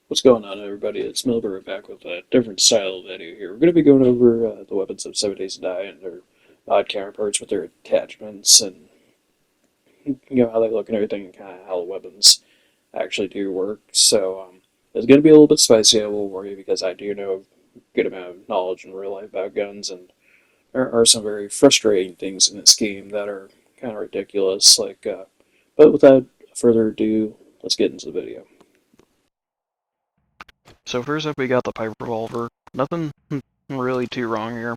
What's going on, everybody? It's Milber back with a different style video here. We're going to be going over the weapons of 7 Days to Die and their odd counterparts with their attachments and how they look and everything, and kind of how the weapons actually do work. So it's going to be a little bit spicy, I will warn you, because I do know a good amount of knowledge in real life about guns, and there are some very frustrating things in this game that are kind of ridiculous. But without further ado, let's get into the video. So first up, we got the pipe revolver. Nothing really too wrong here.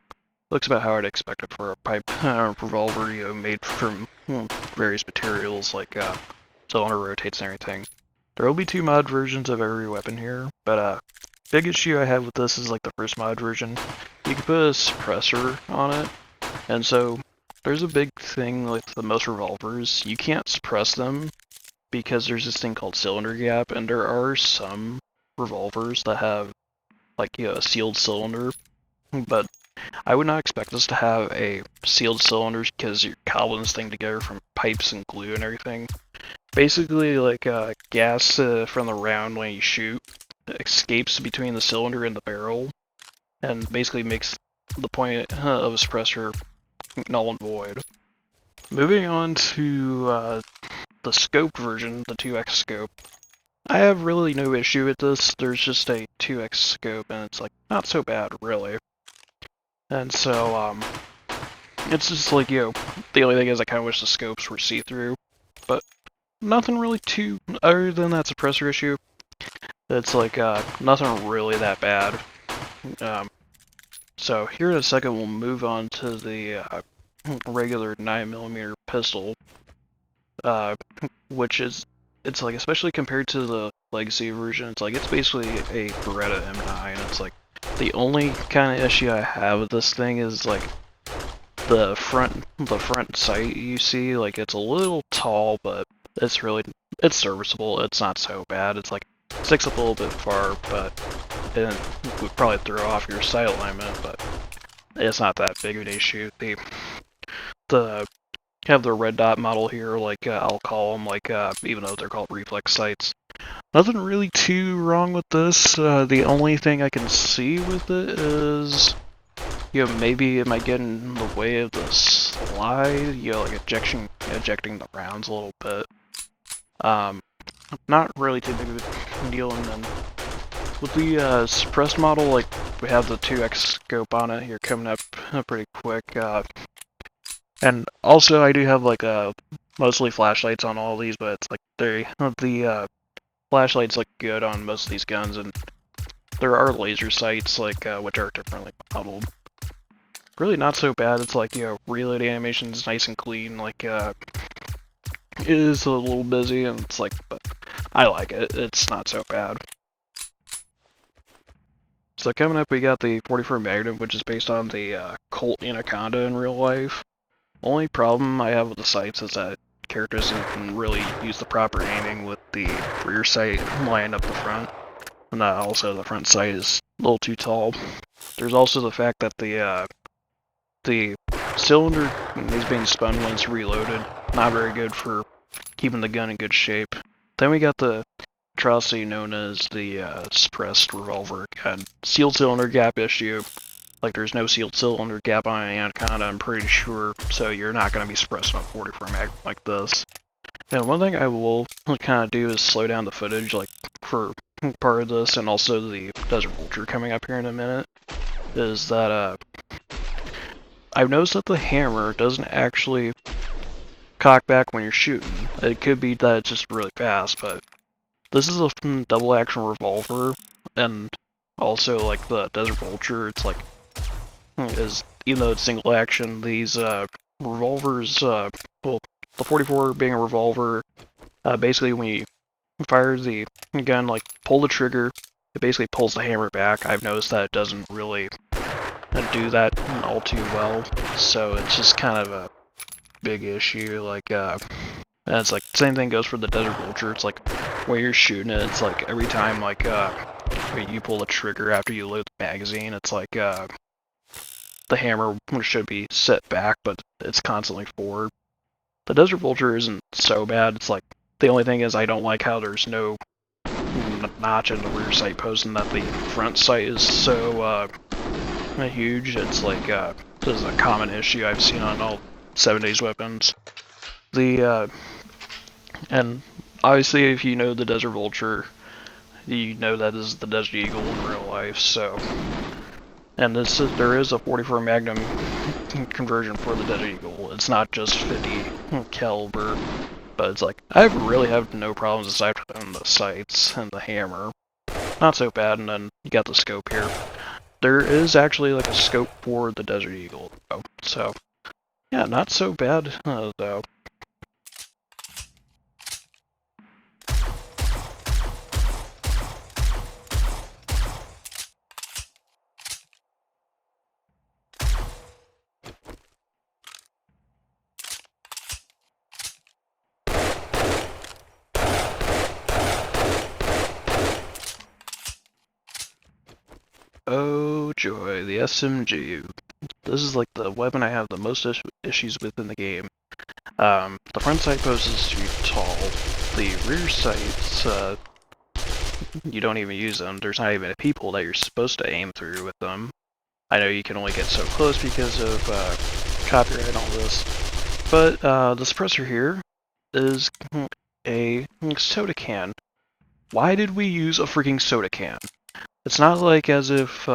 Looks about how I'd expect it for a pipe revolver, made from various materials like cylinder rotates and everything. There will be two mod versions of every weapon here, but big issue I have with this is like the first mod version. You can put a suppressor on it, and so there's a big thing with the most revolvers. You can't suppress them because there's this thing called cylinder gap, and there are some revolvers that have like a sealed cylinder, but I would not expect this to have a sealed cylinder because you're cobbling this thing together from pipes and glue and everything. Basically, like gas from the round when you shoot escapes between the cylinder and the barrel, and basically makes the point of a suppressor null and void. Moving on to the scoped version, the 2x scope. I have really no issue with this. There's just a 2x scope, and it's like not so bad, really. And so, it's just like, the only thing is I kind of wish the scopes were see-through, but nothing really too, other than that suppressor issue. It's like, nothing really that bad. So here in a second, we'll move on to the regular 9mm pistol, which is, it's like, especially compared to the Legacy version, it's like, it's basically a Beretta M9. It's like, the only kind of issue I have with this thing is like, the front sight you see, like, it's a little tall, but it's serviceable. It's not so bad. It's like, sticks up a little bit far, but it would probably throw off your sight alignment, but it's not that big of an issue. The have the red dot model here, like I'll call them, like even though they're called reflex sights. Nothing really too wrong with this. The only thing I can see with it is, maybe it might get in the way of the slide, like ejecting the rounds a little bit. Not really too big of a deal. And then with the suppressed model, like, we have the 2x scope on it here coming up pretty quick. And also I do have like mostly flashlights on all these, but it's like the flashlights look good on most of these guns, and there are laser sights like which are differently modeled. Really not so bad. It's like, reload animation is nice and clean. Like it is a little busy, and it's like, but I like it. It's not so bad. So coming up, we got the 44 Magnum, which is based on the Colt Anaconda in real life. Only problem I have with the sights is that characters can really use the proper aiming with the rear sight lying up the front. And also the front sight is a little too tall. There's also the fact that the cylinder is being spun when it's reloaded. Not very good for keeping the gun in good shape. Then we got the atrocity known as the suppressed revolver gun. Sealed cylinder gap issue. Like, there's no sealed cylinder gap on an Anaconda, I'm pretty sure, so you're not going to be suppressing a 44 mag like this. And one thing I will kind of do is slow down the footage, like, for part of this, and also the Desert Vulture coming up here in a minute, is that, I've noticed that the hammer doesn't actually cock back when you're shooting. It could be that it's just really fast, but this is a double action revolver, and also, like, the Desert Vulture, it's like, is, even though it's single action, these revolvers, well, the 44 being a revolver, basically when you fire the gun, like, pull the trigger, it basically pulls the hammer back. I've noticed that it doesn't really do that all too well, so it's just kind of a big issue. Like, and it's like, same thing goes for the Desert Vulture. It's like, when you're shooting it, it's like, every time, like, you pull the trigger after you load the magazine, it's like, the hammer should be set back, but it's constantly forward. The Desert Vulture isn't so bad. It's like, the only thing is I don't like how there's no notch in the rear sight post, and that the front sight is so huge. It's like this is a common issue I've seen on all 7 days weapons. And obviously, if you know the Desert Vulture, you know that is the Desert Eagle in real life. So, and there is a 44 Magnum conversion for the Desert Eagle. It's not just 50 caliber, but it's like I really have no problems aside from the sights and the hammer. Not so bad. And then you got the scope here. There is actually like a scope for the Desert Eagle, though. So yeah, not so bad though. Oh joy, the SMG. This is like the weapon I have the most issues with in the game. The front sight post is too tall. The rear sights, you don't even use them. There's not even people that you're supposed to aim through with them. I know you can only get so close because of copyright and all this. But the suppressor here is a soda can. Why did we use a freaking soda can? It's not like as if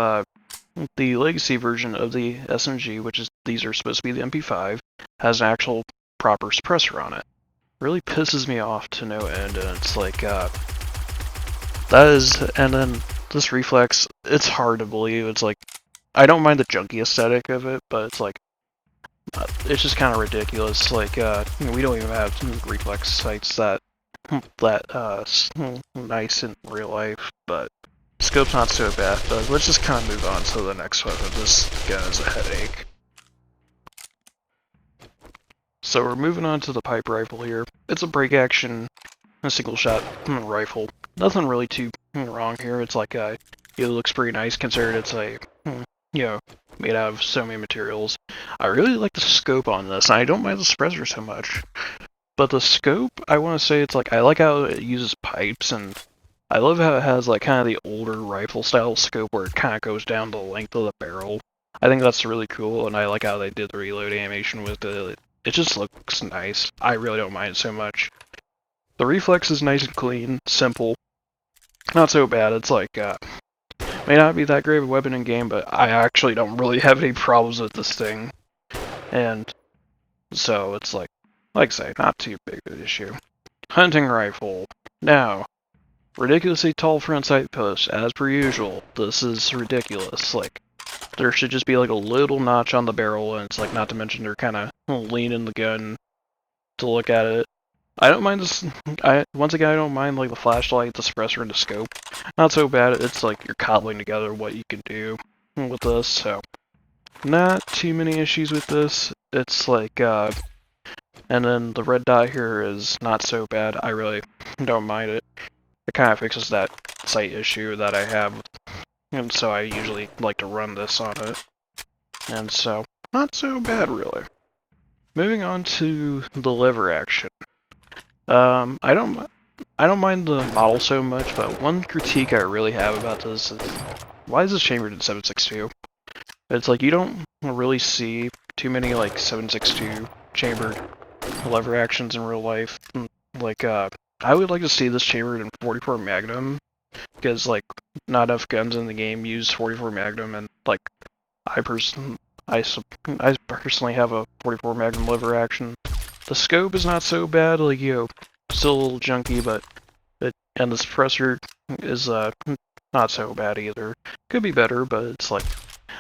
the legacy version of the SMG, which is these are supposed to be the MP5, has an actual proper suppressor on it. Really pisses me off to no end, and it's like that is, and then this reflex, it's hard to believe. It's like I don't mind the junky aesthetic of it, but it's like it's just kind of ridiculous. Like we don't even have reflex sights that nice in real life, but scope's not so bad. But let's just kind of move on to the next weapon. This gun is a headache. So we're moving on to the pipe rifle here. It's a break action, a single shot rifle. Nothing really too wrong here. It's like it looks pretty nice considering it's a made out of so many materials. I really like the scope on this. I don't mind the suppressor so much. But the scope, I want to say it's like, I like how it uses pipes, and I love how it has like kind of the older rifle style scope where it kind of goes down the length of the barrel. I think that's really cool, and I like how they did the reload animation with it. It just looks nice. I really don't mind it so much. The reflex is nice and clean, simple. Not so bad. It's like, may not be that great of a weapon in game, but I actually don't really have any problems with this thing. And so it's like I say, not too big of an issue. Hunting rifle. Now, ridiculously tall front sight post, as per usual. This is ridiculous. Like, there should just be like a little notch on the barrel, and it's like, not to mention they're kind of leaning the gun to look at it. I don't mind this. Once again, I don't mind like the flashlight, the suppressor, and the scope. Not so bad. It's like you're cobbling together what you can do with this. So, not too many issues with this. It's like, and then the red dot here is not so bad. I really don't mind it. It kind of fixes that sight issue that I have, and so I usually like to run this on it. And so, not so bad really. Moving on to the lever action. I don't mind the model so much, but one critique I really have about this is why is this chambered in 7.62? It's like you don't really see too many like 7.62 chambered lever actions in real life. Like I would like to see this chambered in 44 Magnum, because like not enough guns in the game use 44 Magnum, and like I personally have a 44 Magnum lever action. The scope is not so bad, like still a little junky, but and the suppressor is not so bad either. Could be better, but it's like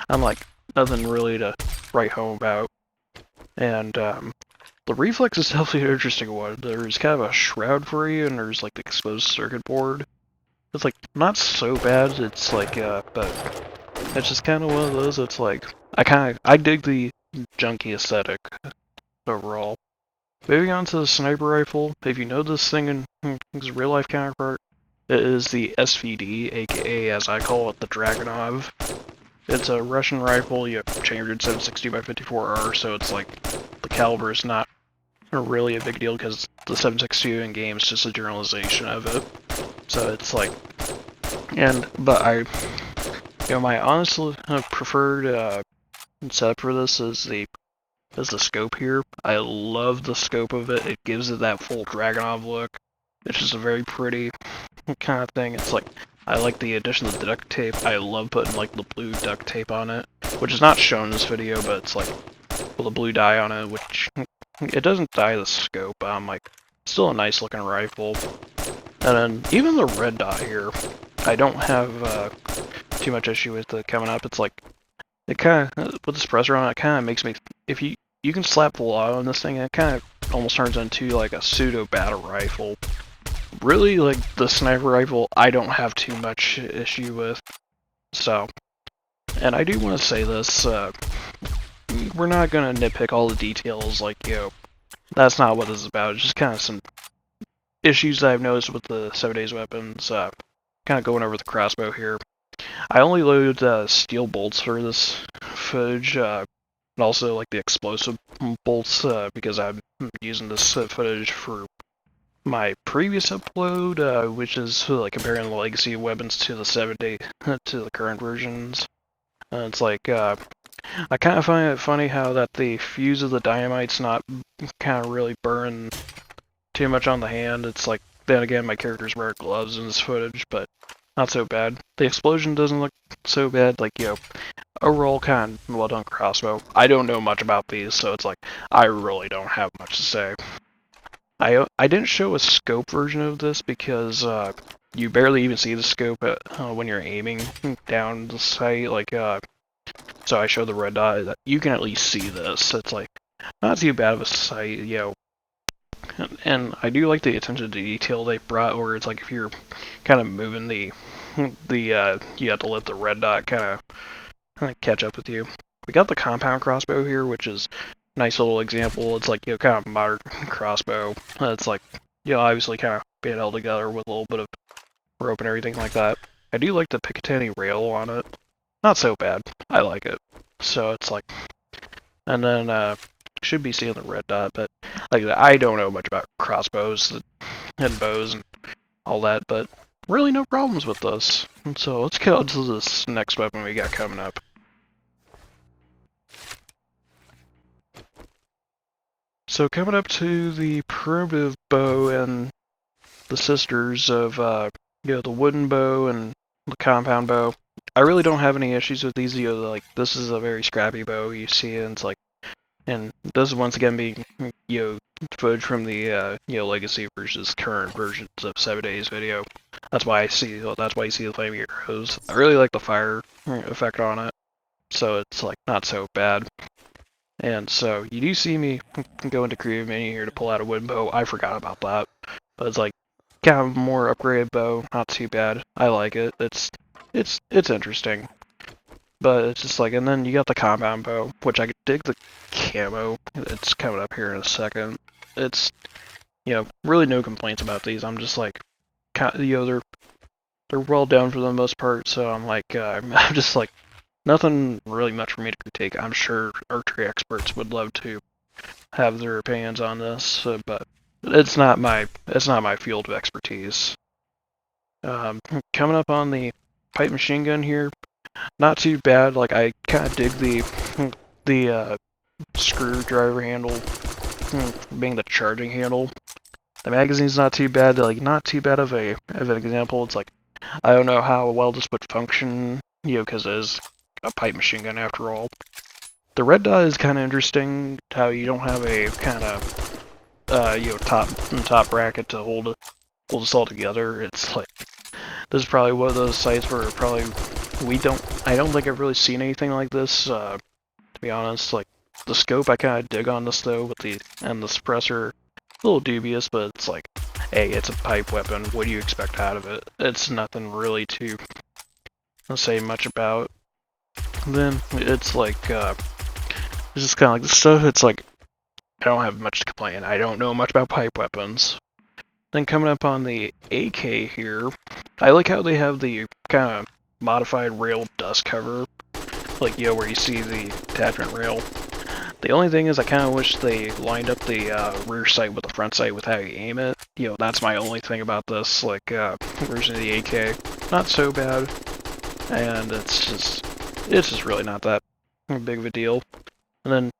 I'm like nothing really to write home about. And the reflex is definitely an interesting one. There's kind of a shroud for you, and there's like the exposed circuit board. It's like not so bad. It's like but it's just kind of one of those. It's like I dig the junky aesthetic overall. Moving on to the sniper rifle. If you know this thing in its real life counterpart, it is the SVD, aka as I call it, the Dragunov. It's a Russian rifle. You have chambered 7.62 by 54R, so it's like the caliber is not really a big deal because the 7.62 in game is just a generalization of it. So it's like, but my honestly preferred setup for this is the scope here. I love the scope of it. It gives it that full Dragunov look. It's just a very pretty kind of thing. It's like, I like the addition of the duct tape. I love putting like the blue duct tape on it, which is not shown in this video, but it's like with a blue dye on it, which it doesn't dye the scope. But I'm like, still a nice looking rifle. And then even the red dot here, I don't have too much issue with it coming up. It's like, it kind of, with the suppressor on it, kind of makes me, if you can slap the law on this thing, and it kind of almost turns into like a pseudo battle rifle. Really, like the sniper rifle, I don't have too much issue with. So, and I do want to say this, we're not gonna nitpick all the details, like, that's not what this is about. It's just kind of some issues that I've noticed with the 7 days weapons, kind of going over the crossbow here. I only load steel bolts for this footage, and also like the explosive bolts, because I'm using this footage for my previous upload, which is like comparing the legacy weapons to the 7 day to the current versions. And it's like, I kind of find it funny how that the fuse of the dynamite's not kind of really burn too much on the hand. It's like, then again, my characters wear gloves in this footage, but not so bad. The explosion doesn't look so bad. Like, overall kind of well done crossbow. I don't know much about these, so it's like, I really don't have much to say. I didn't show a scope version of this because you barely even see the scope when you're aiming down the sight. Like, so I showed the red dot that you can at least see this. It's like not too bad of a sight, And I do like the attention to detail they brought, where it's like if you're kind of moving the you have to let the red dot kind of catch up with you. We got the compound crossbow here, which is a nice little example. It's like, kind of modern crossbow. It's like, obviously kind of being held together with a little bit of rope and everything like that. I do like the Picatinny rail on it. Not so bad. I like it. So it's like, and then should be seeing the red dot, but like I don't know much about crossbows and bows and all that, but really no problems with this. And so let's get on to this next weapon we got coming up. So coming up to the primitive bow and the sisters of the wooden bow and the compound bow. I really don't have any issues with these. Like, this is a very scrappy bow you see, and it's like, and this is once again being footage from the legacy versus current versions of 7 days video. That's why you see the flaming arrows. I really like the fire effect on it, so it's like not so bad. And so you do see me go into creative menu here to pull out a wooden bow. I forgot about that, but it's like kind of more upgraded bow, not too bad. I like it. It's interesting. But it's just like, and then you got the compound bow, which I dig the camo. It's coming up here in a second. It's, really no complaints about these. I'm just like, they're well done for the most part. So I'm like, I'm just like, nothing really much for me to critique. I'm sure archery experts would love to have their opinions on this, but it's not my field of expertise. Coming up on the pipe machine gun here. Not too bad. Like, I kind of dig the screwdriver handle being the charging handle. The magazine's not too bad. Like, not too bad of an example. It's like, I don't know how well this would function, because it is a pipe machine gun after all. The red dot is kind of interesting. How you don't have a kind of top bracket to hold this all together. It's like, this is probably one of those sites where probably I don't think I've really seen anything like this, to be honest. Like, the scope I kind of dig on this though, and the suppressor, a little dubious, but it's like, hey, it's a pipe weapon, what do you expect out of it? It's nothing really to say much about. Then, it's like, it's just kind of like the stuff, it's like, I don't have much to complain. I don't know much about pipe weapons. Then coming up on the AK here, I like how they have the kind of modified rail dust cover, like, where you see the attachment rail. The only thing is I kind of wish they lined up the rear sight with the front sight with how you aim it. You know, that's my only thing about this, like, version of the AK. Not so bad, and it's just really not that big of a deal. And then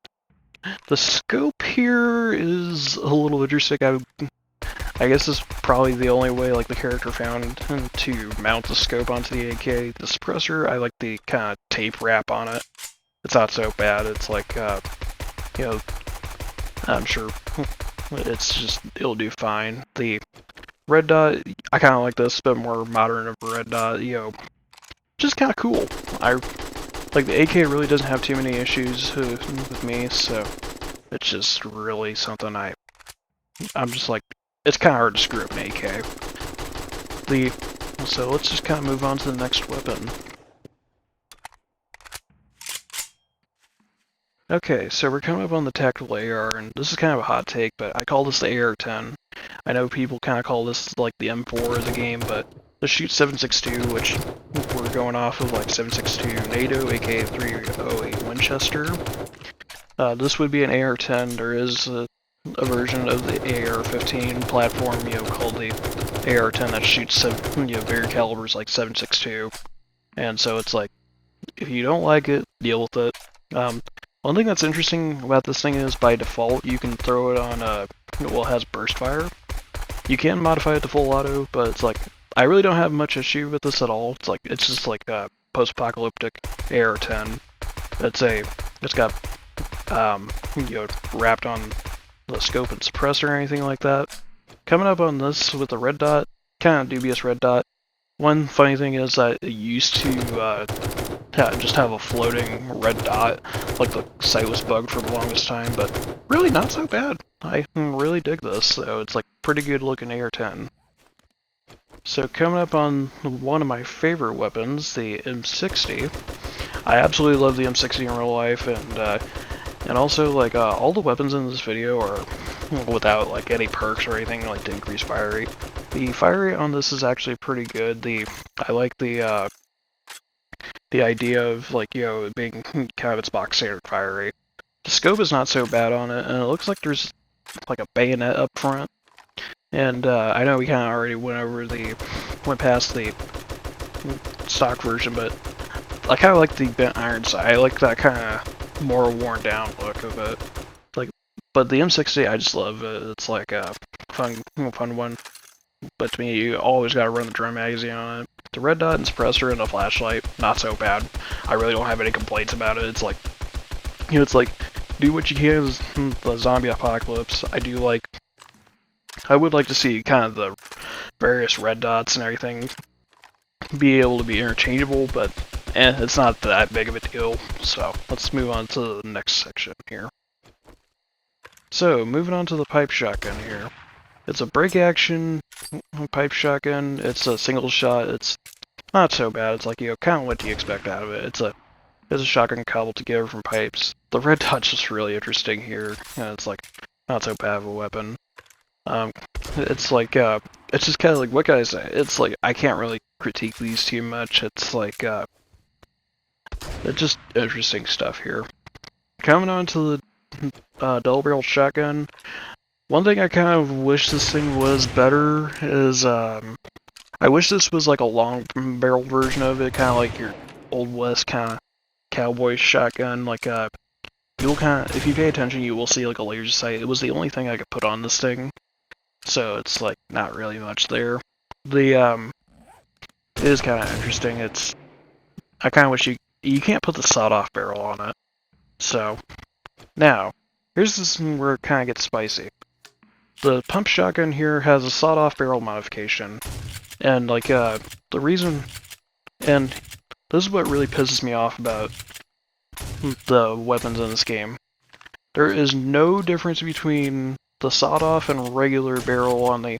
the scope here is a little interesting. I guess this is probably the only way like the character found to mount the scope onto the AK. The suppressor, I like the kind of tape wrap on it. It's not so bad. It's like, you know, I'm sure it'll do fine. The red dot, I kind of like this, a bit more modern of a red dot, you know, just kind of cool. Like the AK really doesn't have too many issues with me, so it's just really something I'm just like, it's kind of hard to screw up an AK. So let's just kind of move on to the next weapon. Okay, so we're coming up on the tactical AR, and this is kind of a hot take, but I call this the AR-10. I know people kind of call this like the M4 of the game, but this shoots 7.62, which we're going off of like 7.62 NATO, aka 308 Winchester. This would be an AR-10. There is a version of the AR-15 platform, you know, called the AR-10 that shoots bigger calibers like 7.62, and so it's like, if you don't like it, deal with it. One thing that's interesting about this thing is by default you can throw it on well, it has burst fire. You can modify it to full auto, but it's like, I really don't have much issue with this at all. It's like, it's just like a post-apocalyptic AR-10. It's got wrapped on the scope and suppressor or anything like that. Coming up on this with the red dot, kind of dubious red dot. One funny thing is that it used to just have a floating red dot, like the site was bugged for the longest time, but really not so bad. I really dig this, so it's like pretty good looking AR-10. So coming up on one of my favorite weapons, the M60. I absolutely love the M60 in real life, and also like all the weapons in this video are without like any perks or anything like to increase fire rate. The fire rate on this is actually pretty good. I like the idea of like, you know, it being kind of its box standard fire rate. The scope is not so bad on it, and it looks like there's like a bayonet up front. And I know we kind of already went past the stock version, but I kind of like the bent iron side. I like that kind of more worn down look of it. Like, but the M60, I just love it. It's like a fun one. But to me, you always gotta run the drum magazine on it. The red dot and suppressor and the flashlight, not so bad. I really don't have any complaints about it. It's like, you know, it's like, do what you can as the zombie apocalypse. I would like to see kind of the various red dots and everything be able to be interchangeable, but it's not that big of a deal. So let's move on to the next section here. So moving on to the pipe shotgun here. It's a break action pipe shotgun. It's a single shot. It's not so bad. It's like, you know, kind of what do you expect out of it. It's a shotgun cobbled together from pipes. The red dot's just really interesting here. It's like not so bad of a weapon. It's like it's just kind of like, what can I say? It's like I can't really critique these too much. It's like it's just interesting stuff here. Coming on to the double barrel shotgun. One thing I kind of wish this thing was better is, I wish this was like a long barrel version of it, kind of like your Old West kind of cowboy shotgun. Like, you'll kind of, if you pay attention, you will see like a laser sight. It was the only thing I could put on this thing, so it's like not really much there. It is kind of interesting. I kind of wish you can't put the sawed-off barrel on it. So now here's this where it kind of gets spicy. The pump shotgun here has a sawed-off barrel modification, and like the reason, and this is what really pisses me off about the weapons in this game. There is no difference between the sawed-off and regular barrel on the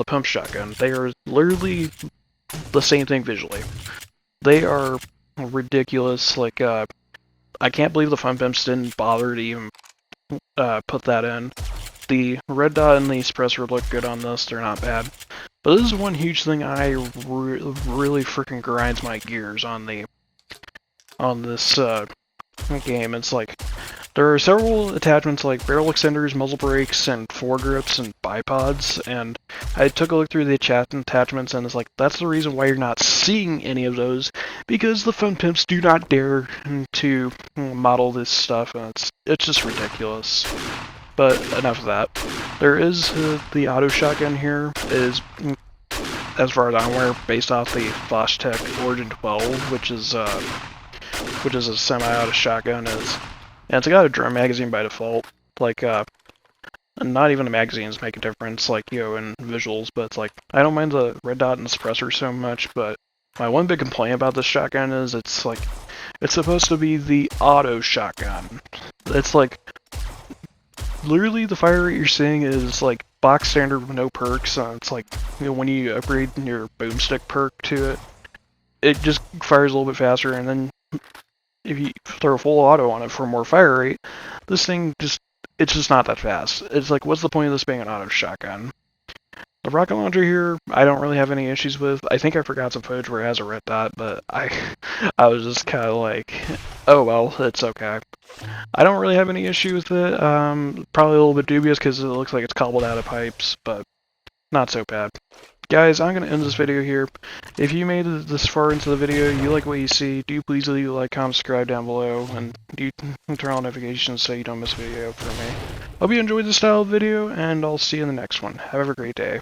pump shotgun. They are literally the same thing visually. They are ridiculous. Like I can't believe the Fun Pimps didn't bother to even put that in. The red dot and the suppressor look good on this, they're not bad. But this is one huge thing really freaking grinds my gears on this game. It's like there are several attachments like barrel extenders, muzzle brakes, and foregrips and bipods, and I took a look through the attachments, and it's like that's the reason why you're not seeing any of those, because the fun pimps do not dare to model this stuff, and it's just ridiculous. But enough of that. There is the auto shotgun here is, as far as I'm aware, based off the Fochtech Origin 12, which is a semi-auto shotgun. And it's got a drum magazine by default. Like, not even the magazines make a difference, like, in visuals, but it's like, I don't mind the red dot and suppressor so much, but my one big complaint about this shotgun is it's supposed to be the auto shotgun. It's like, literally the fire rate you're seeing is like box standard with no perks. It's like, when you upgrade your boomstick perk to it, it just fires a little bit faster, and then if you throw full auto on it for more fire rate, this thing it's just not that fast. It's like, what's the point of this being an auto shotgun? The rocket launcher here, I don't really have any issues with. I think I forgot some footage where it has a red dot, but I was just kind of like, oh well, it's okay. I don't really have any issue with it. Probably a little bit dubious because it looks like it's cobbled out of pipes, but not so bad. Guys, I'm going to end this video here. If you made it this far into the video, you like what you see, do please leave a like, comment, subscribe down below, and do turn on notifications so you don't miss a video from me. Hope you enjoyed this style of video, and I'll see you in the next one. Have a great day.